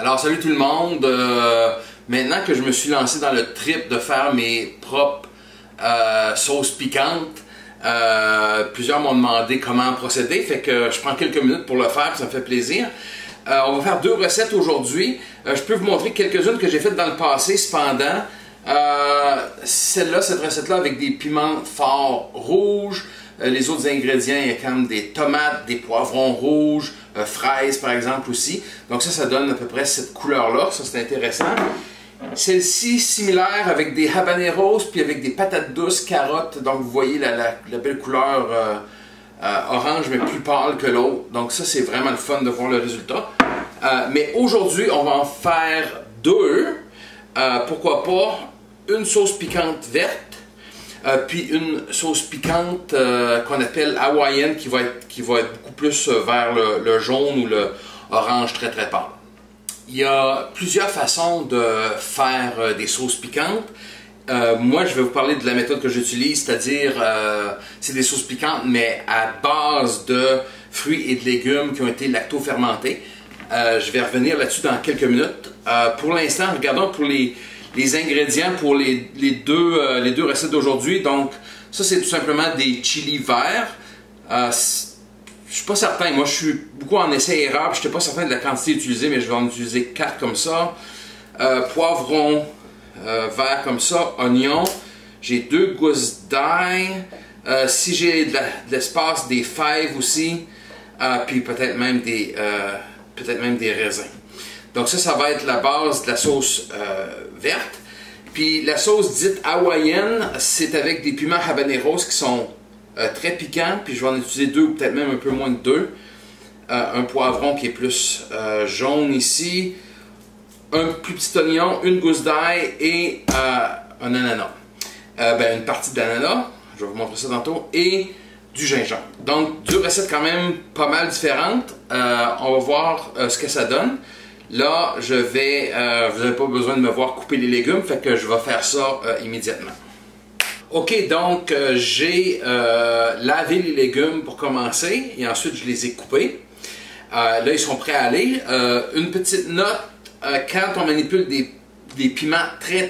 Alors salut tout le monde, maintenant que je me suis lancé dans le trip de faire mes propres sauces piquantes, plusieurs m'ont demandé comment procéder, fait que je prends quelques minutes pour le faire, ça me fait plaisir. On va faire deux recettes aujourd'hui. Je peux vous montrer quelques-unes que j'ai faites dans le passé, cependant. Cette recette-là avec des piments forts rouges. Les autres ingrédients, il y a quand même des tomates, des poivrons rouges, fraises par exemple aussi. Donc ça donne à peu près cette couleur-là, ça c'est intéressant. Celle-ci, similaire avec des habaneros, puis avec des patates douces, carottes. Donc vous voyez la belle couleur orange, mais plus pâle que l'autre. Donc ça c'est vraiment le fun de voir le résultat. Mais aujourd'hui, on va en faire deux. Pourquoi pas une sauce piquante verte. Puis une sauce piquante qu'on appelle hawaïenne qui va être beaucoup plus vers le jaune ou le orange très très pâle. Il y a plusieurs façons de faire des sauces piquantes. Moi je vais vous parler de la méthode que j'utilise, c'est-à-dire c'est des sauces piquantes mais à base de fruits et de légumes qui ont été lacto-fermentés. Je vais revenir là-dessus dans quelques minutes. Pour l'instant, regardons pour les ingrédients pour les deux recettes d'aujourd'hui. Donc, ça c'est tout simplement des chilis verts. Je suis pas certain, moi je suis beaucoup en essai-erreur, je n'étais pas certain de la quantité utilisée, mais je vais en utiliser 4 comme ça. Poivrons verts comme ça, oignons. J'ai 2 gousses d'ail. Si j'ai de l'espace, des fèves aussi. Puis peut-être même des raisins. Donc ça va être la base de la sauce verte. Puis la sauce dite hawaïenne, c'est avec des piments habaneros qui sont très piquants. Puis je vais en utiliser 2 ou peut-être même un peu moins de 2. Un poivron qui est plus jaune ici. Un plus petit oignon, une gousse d'ail et un ananas. Une partie d'ananas, je vais vous montrer ça tantôt, et du gingembre. Donc deux recettes quand même pas mal différentes. On va voir ce que ça donne. Là, vous n'avez pas besoin de me voir couper les légumes, fait que je vais faire ça immédiatement. Ok, donc j'ai lavé les légumes pour commencer et ensuite je les ai coupés. Là, ils sont prêts à aller. Une petite note, quand on manipule des piments très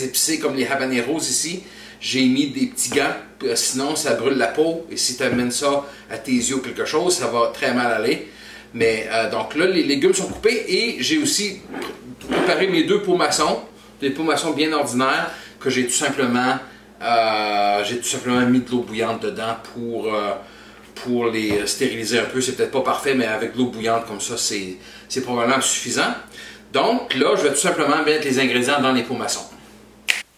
épicés comme les habaneros ici, j'ai mis des petits gants, sinon ça brûle la peau et si tu amènes ça à tes yeux ou quelque chose, ça va très mal aller. Mais donc là, les légumes sont coupés et j'ai aussi préparé mes 2 pots maçons, des pots maçons bien ordinaires que j'ai tout simplement mis de l'eau bouillante dedans pour les stériliser un peu. C'est peut-être pas parfait, mais avec de l'eau bouillante comme ça, c'est probablement suffisant. Donc là, je vais tout simplement mettre les ingrédients dans les pots maçons.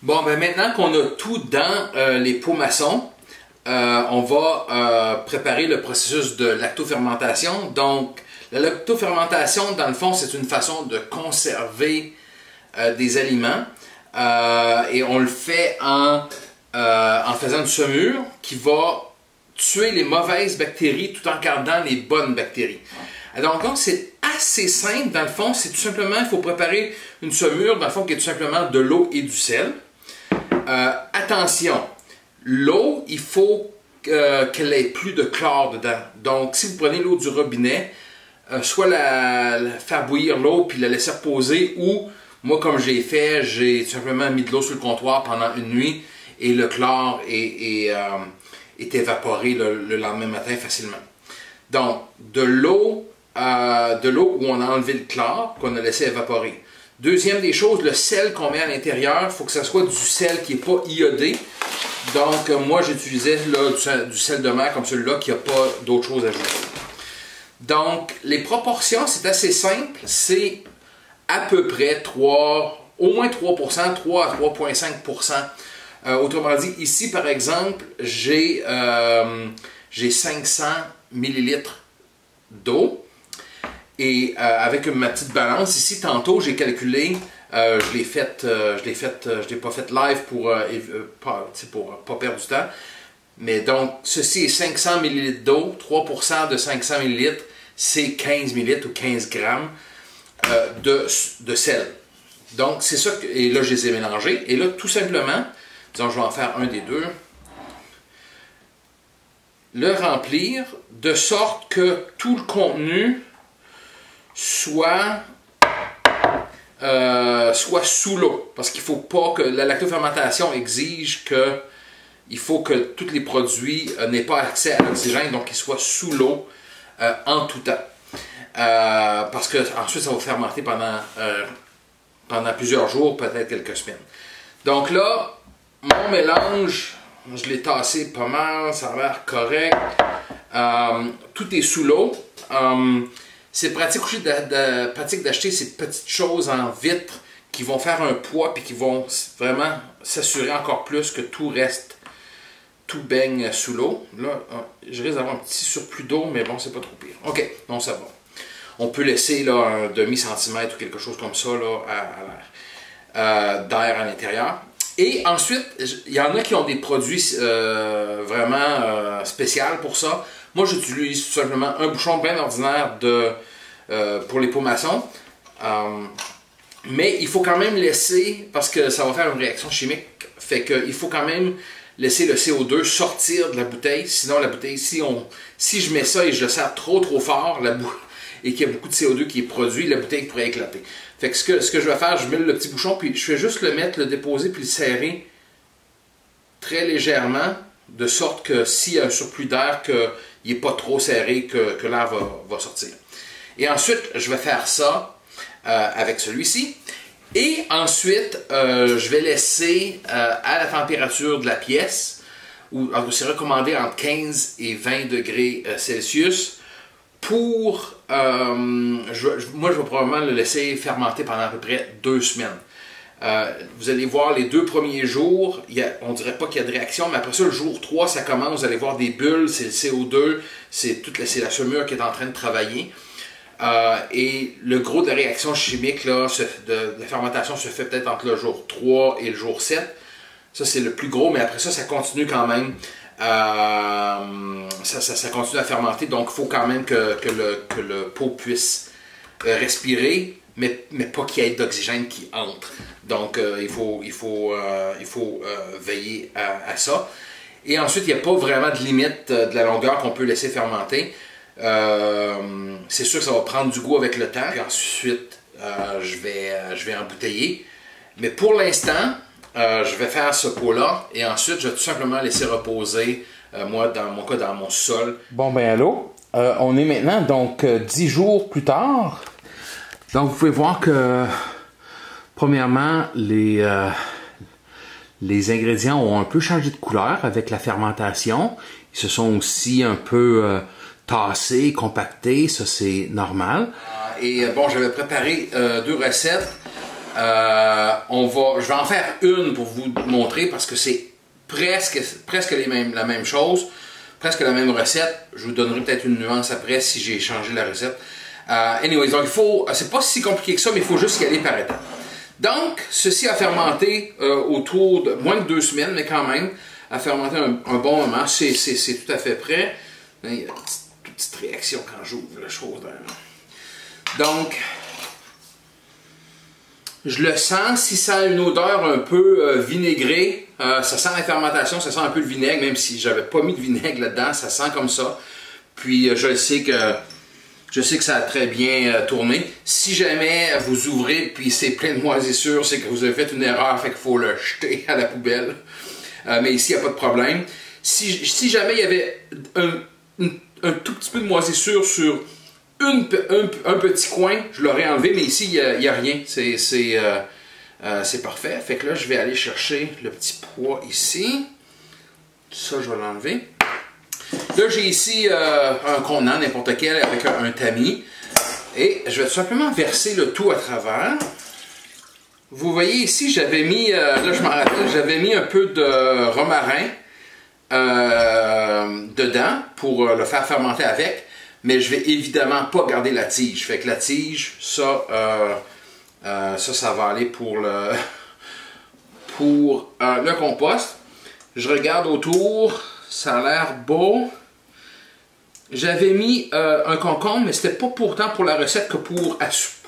Bon, ben maintenant qu'on a tout dans les pots maçons, on va préparer le processus de lactofermentation. Donc, la lactofermentation, dans le fond, c'est une façon de conserver des aliments. Et on le fait en faisant une saumure qui va tuer les mauvaises bactéries tout en gardant les bonnes bactéries. Donc c'est assez simple. Dans le fond, c'est tout simplement, il faut préparer une saumure, dans le fond, qui est tout simplement de l'eau et du sel. Attention! L'eau, il faut qu'elle ait plus de chlore dedans. Donc, si vous prenez l'eau du robinet, soit faire bouillir l'eau puis la laisser reposer, ou, moi, comme j'ai fait, j'ai tout simplement mis de l'eau sur le comptoir pendant une nuit et le chlore est évaporé le lendemain matin facilement. Donc, de l'eau où on a enlevé le chlore, qu'on a laissé évaporer. Deuxième des choses, le sel qu'on met à l'intérieur, il faut que ce soit du sel qui n'est pas iodé. Donc, moi, j'utilisais du sel de mer comme celui-là qui n'a pas d'autre chose à ajouter. Donc, les proportions, c'est assez simple. C'est à peu près au moins 3%, 3 à 3,5%. Autrement dit, ici, par exemple, j'ai 500 ml d'eau. Et avec ma petite balance, ici, tantôt, j'ai calculé, je l'ai pas fait live pour pas perdre du temps. Mais donc, ceci est 500 ml d'eau, 3% de 500 ml, c'est 15 ml ou 15 grammes de sel. Donc, c'est ça, et là, je les ai mélangés. Et là, tout simplement, disons, je vais en faire un des deux. Le remplir de sorte que tout le contenu soit soit sous l'eau. Parce qu'il ne faut pas que la lactofermentation exige que il faut que tous les produits n'aient pas accès à l'oxygène, donc qu'ils soient sous l'eau en tout temps. Parce que ensuite ça va fermenter pendant plusieurs jours, peut-être quelques semaines. Donc là, mon mélange, je l'ai tassé pas mal, ça a l'air correct. Tout est sous l'eau. C'est pratique aussi pratique d'acheter ces petites choses en vitre qui vont faire un poids et qui vont vraiment s'assurer encore plus que tout baigne sous l'eau. Là, je risque d'avoir un petit surplus d'eau, mais bon, c'est pas trop pire. OK, bon, c'est bon. On peut laisser là, un demi-centimètre ou quelque chose comme ça là, à l'air, d'air à l'intérieur. Et ensuite, il y en a qui ont des produits vraiment spéciaux pour ça. Moi, j'utilise tout simplement un bouchon bien ordinaire pour les pots maçons. Mais il faut quand même laisser, parce que ça va faire une réaction chimique, fait qu'il faut quand même laisser le CO2 sortir de la bouteille. Sinon, la bouteille, si je mets ça et je le serre trop fort, et qu'il y a beaucoup de CO2 qui est produit, la bouteille pourrait éclater. Fait que ce que je vais faire, je mets le petit bouchon, puis je fais juste le déposer, puis le serrer très légèrement, de sorte que s'il y a un surplus d'air, qu'il n'est pas trop serré, que l'air va sortir. Et ensuite, je vais faire ça avec celui-ci. Et ensuite, je vais laisser à la température de la pièce, c'est recommandé entre 15 et 20 degrés Celsius, pour, moi je vais probablement le laisser fermenter pendant à peu près 2 semaines. Vous allez voir les 2 premiers jours, on dirait pas qu'il y a de réaction, mais après ça, le jour 3, ça commence, vous allez voir des bulles, c'est le CO2, c'est la saumure qui est en train de travailler. Et le gros de la réaction chimique, là, de la fermentation se fait peut-être entre le jour 3 et le jour 7. Ça, c'est le plus gros, mais après ça, ça continue quand même. Ça continue à fermenter, donc il faut quand même que le pot puisse respirer, mais pas qu'il y ait d'oxygène qui entre. Donc il faut veiller à ça. Et ensuite, il n'y a pas vraiment de limite de la longueur qu'on peut laisser fermenter. C'est sûr que ça va prendre du goût avec le temps. Et ensuite, je vais embouteiller. Mais pour l'instant, je vais faire ce pot-là et ensuite je vais tout simplement laisser reposer, moi dans mon cas, dans mon sol. Bon ben allô, on est maintenant donc 10 jours plus tard. Donc vous pouvez voir que premièrement les ingrédients ont un peu changé de couleur avec la fermentation. Ils se sont aussi un peu tassés, compactés, ça c'est normal. Et bon, j'avais préparé 2 recettes. Je vais en faire une pour vous montrer parce que c'est presque la même chose, presque la même recette. Je vous donnerai peut-être une nuance après si j'ai changé la recette. Anyways, donc c'est pas si compliqué que ça, mais il faut juste y aller par étapes. Donc, ceci a fermenté autour de moins de 2 semaines, mais quand même, a fermenté un bon moment. C'est tout à fait prêt. Il y a une petite réaction quand j'ouvre la chose. Donc, je le sens, si ça a une odeur un peu vinaigrée, ça sent la fermentation, ça sent un peu le vinaigre, même si j'avais pas mis de vinaigre là-dedans, ça sent comme ça. Puis je sais que ça a très bien tourné. Si jamais vous ouvrez puis c'est plein de moisissures, c'est que vous avez fait une erreur, fait qu'il faut le jeter à la poubelle. Mais ici, il n'y a pas de problème. Si jamais il y avait un tout petit peu de moisissure sur un petit coin, je l'aurais enlevé, mais ici, il n'y a rien. C'est parfait. Fait que là, je vais aller chercher le petit pois ici. Ça, je vais l'enlever. Là, j'ai ici un contenant, n'importe quel, avec un tamis. Et je vais tout simplement verser le tout à travers. Vous voyez ici, j'avais mis, là je m'en rappelle, j'avais mis un peu de romarin dedans pour le faire fermenter avec. Mais je vais évidemment pas garder la tige. Fait que la tige, ça va aller pour le compost. Je regarde autour, ça a l'air beau. J'avais mis un concombre, mais c'était pas pourtant pour la recette que pour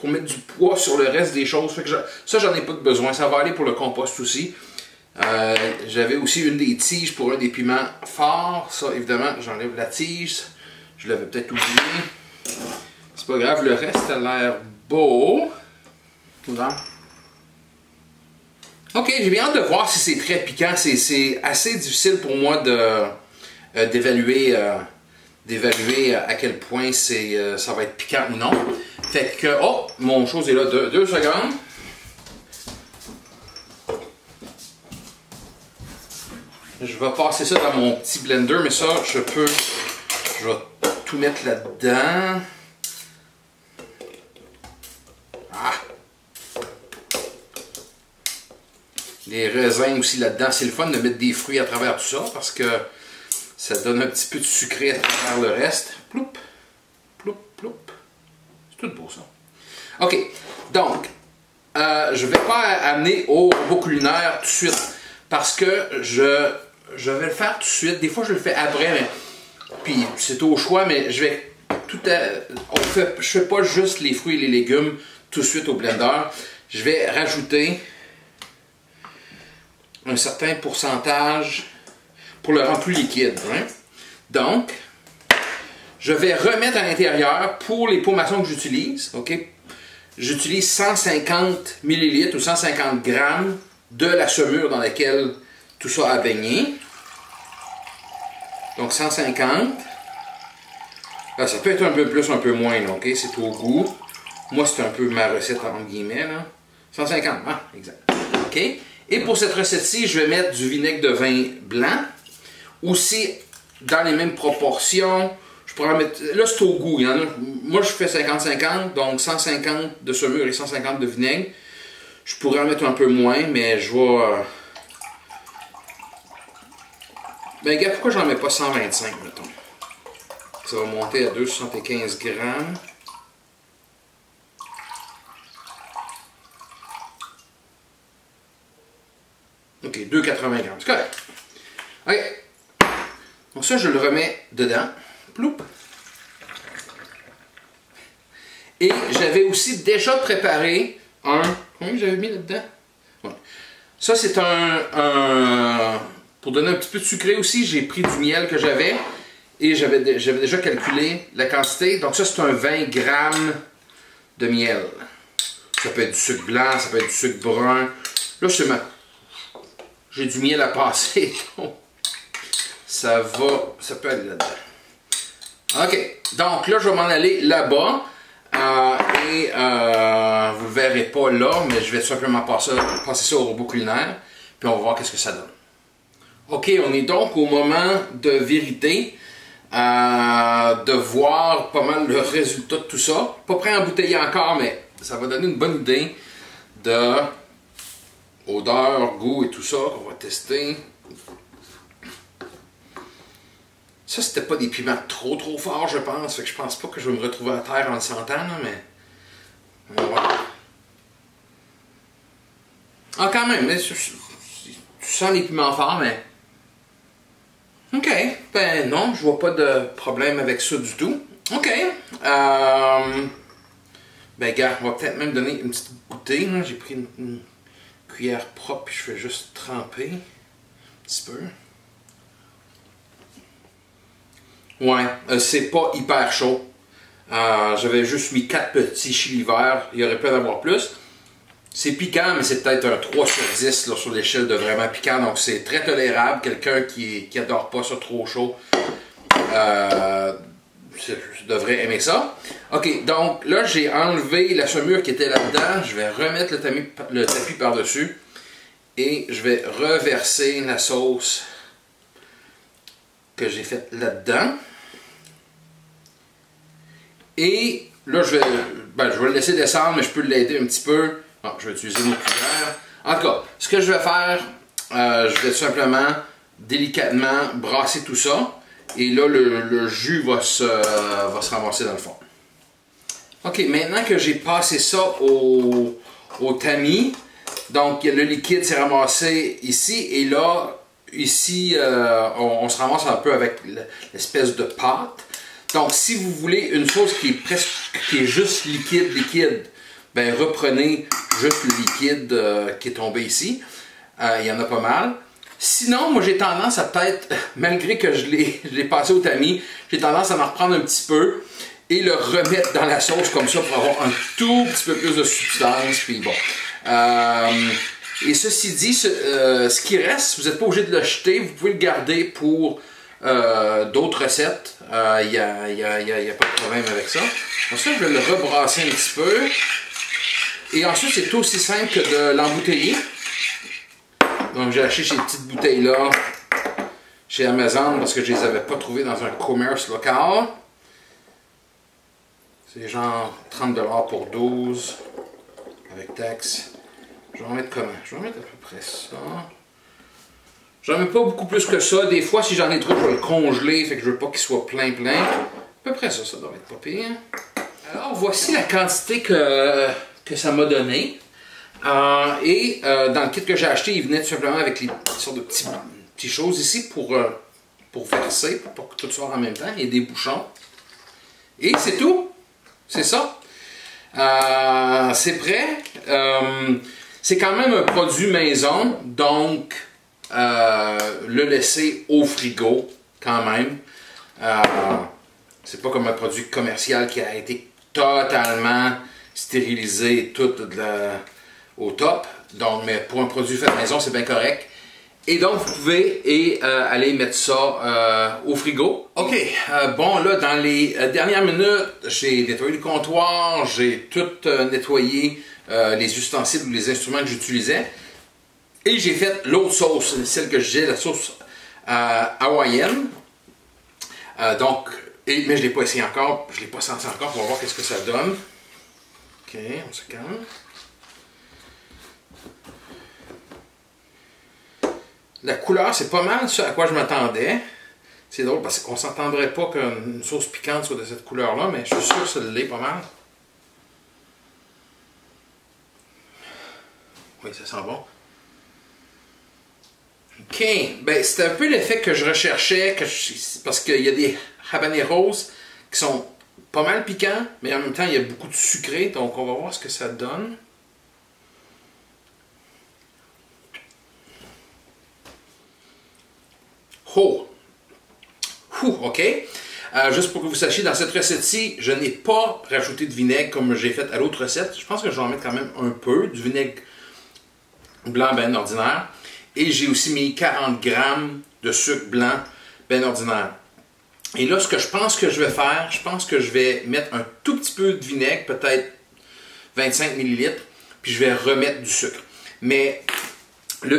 mettre du poids sur le reste des choses. Fait que ça, j'en ai pas besoin. Ça va aller pour le compost aussi. J'avais aussi une des tiges pour un des piments forts. Ça, évidemment, j'enlève la tige. Je l'avais peut-être oublié. C'est pas grave, le reste a l'air beau. Ok, j'ai bien hâte de voir si c'est très piquant. C'est assez difficile pour moi d'évaluer à quel point ça va être piquant ou non. Fait que, oh, mon chose est là, 2 secondes. Je vais passer ça dans mon petit blender, mais ça, je vais tout mettre là-dedans. Ah! Les raisins aussi là-dedans. C'est le fun de mettre des fruits à travers tout ça parce que ça donne un petit peu de sucré à travers le reste. Ploup, ploup, ploup. C'est tout beau ça. Ok, donc, je ne vais pas amener au robot culinaire tout de suite parce que je vais le faire tout de suite. Des fois, je le fais après, mais puis c'est au choix, mais je vais je fais pas juste les fruits et les légumes tout de suite au blender. Je vais rajouter un certain pourcentage pour le rendre plus liquide. Hein? Donc, je vais remettre à l'intérieur pour les pots maçons que j'utilise. Ok, j'utilise 150 ml ou 150 g de la saumure dans laquelle tout ça a baigné. Donc 150. Là, ça peut être un peu plus, un peu moins, là, ok? C'est au goût. Moi, c'est un peu ma recette entre guillemets. Là. 150, ah, exact. Ok? Et pour cette recette-ci, je vais mettre du vinaigre de vin blanc. Aussi, dans les mêmes proportions, je pourrais en mettre... Là, c'est au goût. Il y en a, moi, je fais 50-50, donc 150 de saumure et 150 de vinaigre. Je pourrais en mettre un peu moins, mais je vais... Ben, regarde, pourquoi j'en mets pas 125, mettons? Ça va monter à 2,75 g. Ok, 2,80 g. C'est correct. Ok. Donc ça, je le remets dedans. Ploup. Et j'avais aussi déjà préparé un... Combien j'avais mis là-dedans? Ouais. Ça, c'est pour donner un petit peu de sucré aussi, j'ai pris du miel que j'avais et j'avais déjà calculé la quantité. Donc ça, c'est un 20 g de miel. Ça peut être du sucre blanc, ça peut être du sucre brun. Là, j'ai du miel à passer, donc ça peut aller là-dedans. Ok, donc là, je vais m'en aller là-bas. Vous le verrez pas là, mais je vais tout simplement passer ça au robot culinaire, puis on va voir qu'est-ce que ça donne. Ok, on est donc au moment de vérité, de voir pas mal le résultat de tout ça. Pas prêt à embouteiller encore, mais ça va donner une bonne idée de odeur, goût et tout ça qu'on va tester. Ça, c'était pas des piments trop forts, je pense. Fait que je pense pas que je vais me retrouver à terre en le sentant, là, mais... Voilà. Ah, quand même, mais tu sens les piments forts, mais... Ok, ben non, je vois pas de problème avec ça du tout. Ok. Ben, gars, on va peut-être même donner une petite goûtée. J'ai pris une cuillère propre, puis je fais juste tremper un petit peu. Ouais, c'est pas hyper chaud. J'avais juste mis 4 petits chilis verts. Il y aurait pu en avoir plus. C'est piquant, mais c'est peut-être un 3 sur 10 là, sur l'échelle de vraiment piquant. Donc c'est très tolérable. Quelqu'un qui adore pas ça trop chaud devrait aimer ça. Ok, donc là j'ai enlevé la saumure qui était là-dedans. Je vais remettre le tapis par-dessus. Et je vais reverser la sauce que j'ai faite là-dedans. Et là, je vais le laisser descendre, mais je peux l'aider un petit peu. Bon, je vais utiliser mon cuillère. En tout cas, ce que je vais faire, je vais tout simplement, délicatement, brasser tout ça. Et là, le jus va se ramasser dans le fond. Ok, maintenant que j'ai passé ça au tamis, donc le liquide s'est ramassé ici. Et là, ici, on se ramasse un peu avec l'espèce de pâte. Donc, si vous voulez une sauce qui est juste liquide, ben reprenez juste le liquide qui est tombé ici. Il y en a pas mal. Sinon, moi j'ai tendance à peut-être, malgré que je l'ai passé au tamis, j'ai tendance à en reprendre un petit peu et le remettre dans la sauce comme ça pour avoir un tout petit peu plus de substance. Puis bon. Et ceci dit, ce qui reste, vous n'êtes pas obligé de le jeter, vous pouvez le garder pour d'autres recettes. Il n'y a pas de problème avec ça. Ensuite, je vais le rebrasser un petit peu. Et ensuite, c'est aussi simple que de l'embouteiller. Donc, j'ai acheté ces petites bouteilles-là chez Amazon parce que je ne les avais pas trouvées dans un commerce local. C'est genre 30$ pour 12 avec taxe. Je vais en mettre comment? Je vais en mettre à peu près ça. J'en mets pas beaucoup plus que ça. Des fois, si j'en ai trop, je vais le congeler. Fait que je veux pas qu'il soit plein. À peu près ça, ça doit être pas pire. Alors, voici la quantité que ça m'a donné. Dans le kit que j'ai acheté, il venait tout simplement avec les sortes de petites choses ici pour verser, pour pas que tout soit en même temps. Il y a des bouchons. Et c'est tout. C'est ça. C'est prêt. C'est quand même un produit maison, donc le laisser au frigo quand même. C'est pas comme un produit commercial qui a été totalement stérilisé tout au top. Donc, mais pour un produit fait maison, c'est bien correct. Et donc, vous pouvez aller mettre ça au frigo. OK, bon là, dans les dernières minutes, j'ai nettoyé le comptoir, j'ai tout nettoyé les ustensiles ou les instruments que j'utilisais. Et j'ai fait l'autre sauce, celle que j'ai, la sauce hawaïenne. Mais je ne l'ai pas essayé encore, je ne l'ai pas senti encore pour voir qu'est-ce que ça donne. OK, on se calme. La couleur, c'est pas mal ce à quoi je m'attendais. C'est drôle parce qu'on ne s'entendrait pas qu'une sauce piquante soit de cette couleur-là, mais je suis sûr que ça l'est pas mal. Oui, ça sent bon. OK, ben c'est un peu l'effet que je recherchais, parce qu'il y a des habaneros qui sont pas mal piquants, mais en même temps, il y a beaucoup de sucré, donc on va voir ce que ça donne. Oh! OK. Juste pour que vous sachiez, dans cette recette-ci, je n'ai pas rajouté de vinaigre comme j'ai fait à l'autre recette. Je pense que je vais en mettre quand même un peu, du vinaigre blanc ben ordinaire. Et j'ai aussi mis 40 grammes de sucre blanc ben ordinaire. Et là, ce que je pense que je vais faire, je pense que je vais mettre un tout petit peu de vinaigre, peut-être 25 ml, puis je vais remettre du sucre. Mais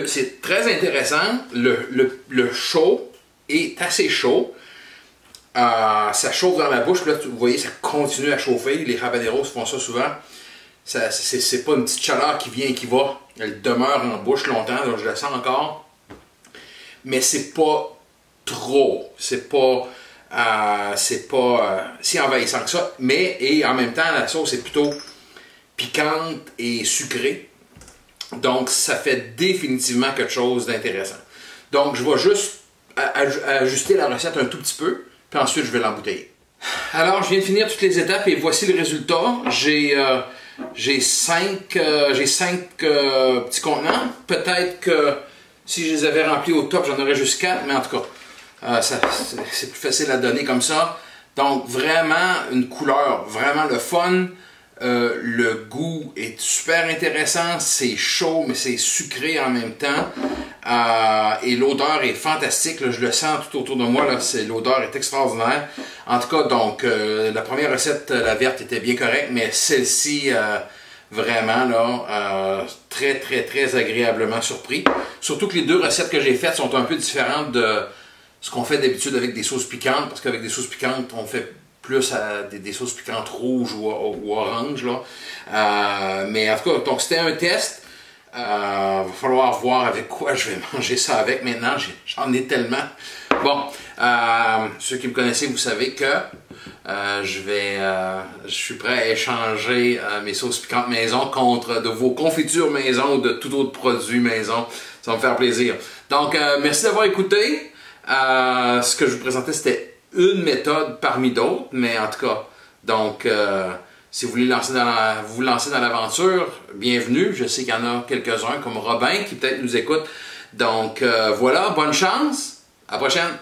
c'est très intéressant, le chaud est assez chaud. Ça chauffe dans la bouche, là, vous voyez, ça continue à chauffer. Les habaneros font ça souvent. C'est pas une petite chaleur qui vient et qui va. Elle demeure en bouche longtemps, donc je la sens encore. Mais c'est pas trop. C'est pas si envahissant que ça. Et en même temps, la sauce est plutôt piquante et sucrée. Donc, ça fait définitivement quelque chose d'intéressant. Donc, je vais juste ajuster la recette un tout petit peu, puis ensuite, je vais l'embouteiller. Alors, je viens de finir toutes les étapes et voici le résultat. J'ai 5 petits contenants. Peut-être que si je les avais remplis au top, j'en aurais juste 4, mais en tout cas, c'est plus facile à donner comme ça. Donc, vraiment une couleur, vraiment le fun. Le goût est super intéressant, c'est chaud mais c'est sucré en même temps et l'odeur est fantastique, là, je le sens tout autour de moi, l'odeur est extraordinaire. En tout cas, donc la première recette, la verte, était bien correcte, mais celle-ci, vraiment là, très très très agréablement surpris. Surtout que les deux recettes que j'ai faites sont un peu différentes de ce qu'on fait d'habitude avec des sauces piquantes, parce qu'avec des sauces piquantes, on fait plus à des sauces piquantes rouges ou oranges. Là. Mais en tout cas, donc c'était un test. Va falloir voir avec quoi je vais manger ça avec maintenant. J'en ai tellement. Bon, ceux qui me connaissez, vous savez que je suis prêt à échanger mes sauces piquantes maison contre de vos confitures maison ou de tout autre produit maison. Ça va me faire plaisir. Donc, merci d'avoir écouté. Ce que je vous présentais, c'était une méthode parmi d'autres, mais en tout cas, donc, si vous voulez vous lancer dans l'aventure, bienvenue. Je sais qu'il y en a quelques-uns, comme Robin, qui peut-être nous écoute. Donc, voilà, bonne chance. À la prochaine.